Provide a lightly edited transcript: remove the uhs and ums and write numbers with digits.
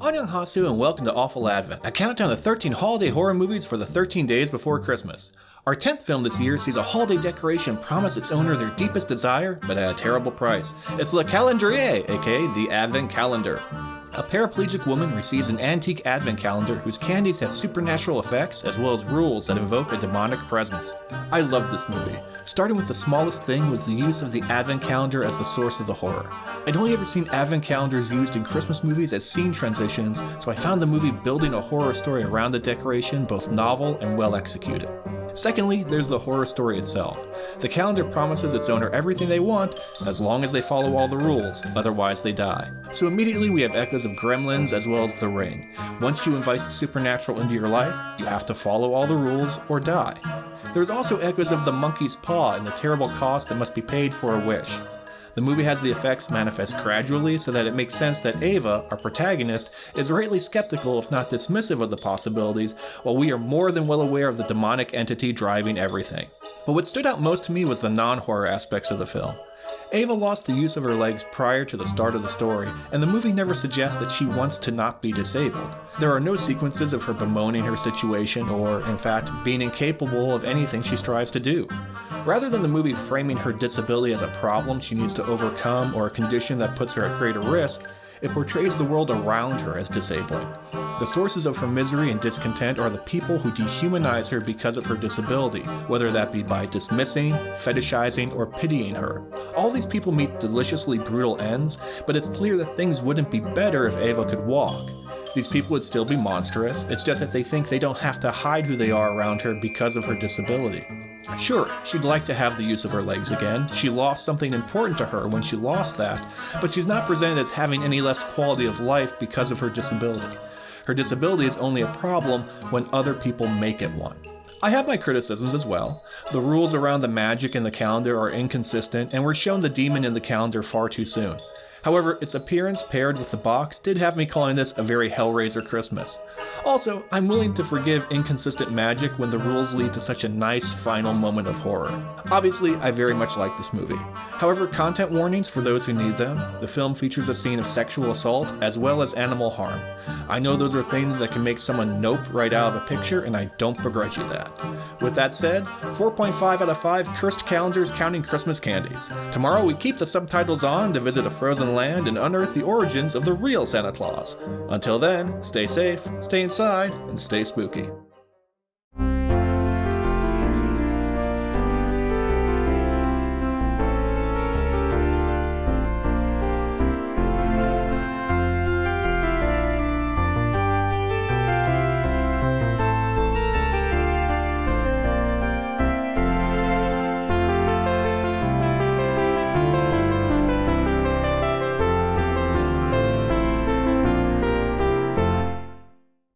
Annyeonghaseyo and welcome to Awful Advent, a countdown to 13 holiday horror movies for the 13 days before Christmas. Our 10th film this year sees a holiday decoration promise its owner their deepest desire, but at a terrible price. It's Le Calendrier, aka the Advent Calendar. A paraplegic woman receives an antique advent calendar whose candies have supernatural effects as well as rules that invoke a demonic presence. I loved this movie. Starting with the smallest thing was the use of the advent calendar as the source of the horror. I'd only ever seen advent calendars used in Christmas movies as scene transitions, so I found the movie building a horror story around the decoration both novel and well executed. Secondly, there's the horror story itself. The calendar promises its owner everything they want, as long as they follow all the rules, otherwise they die. So immediately we have echoes of Gremlins as well as The Ring. Once you invite the supernatural into your life, you have to follow all the rules or die. There's also echoes of The Monkey's Paw and the terrible cost that must be paid for a wish. The movie has the effects manifest gradually so that it makes sense that Ava, our protagonist, is rightly skeptical if not dismissive of the possibilities, while we are more than well aware of the demonic entity driving everything. But what stood out most to me was the non-horror aspects of the film. Ava lost the use of her legs prior to the start of the story, and the movie never suggests that she wants to not be disabled. There are no sequences of her bemoaning her situation or, in fact, being incapable of anything she strives to do. Rather than the movie framing her disability as a problem she needs to overcome or a condition that puts her at greater risk, it portrays the world around her as disabling. The sources of her misery and discontent are the people who dehumanize her because of her disability, whether that be by dismissing, fetishizing, or pitying her. All these people meet deliciously brutal ends, but it's clear that things wouldn't be better if Ava could walk. These people would still be monstrous, it's just that they think they don't have to hide who they are around her because of her disability. Sure, she'd like to have the use of her legs again. She lost something important to her when she lost that, but she's not presented as having any less quality of life because of her disability. Her disability is only a problem when other people make it one. I have my criticisms as well. The rules around the magic in the calendar are inconsistent, and we're shown the demon in the calendar far too soon. However, its appearance paired with the box did have me calling this a very Hellraiser Christmas. Also, I'm willing to forgive inconsistent magic when the rules lead to such a nice final moment of horror. Obviously, I very much like this movie. However, content warnings for those who need them. The film features a scene of sexual assault as well as animal harm. I know those are things that can make someone nope right out of a picture, and I don't begrudge you that. With that said, 4.5 out of 5 cursed calendars counting Christmas candies. Tomorrow we keep the subtitles on to visit a frozen land and unearth the origins of the real Santa Claus. Until then, stay safe, stay inside, and stay spooky.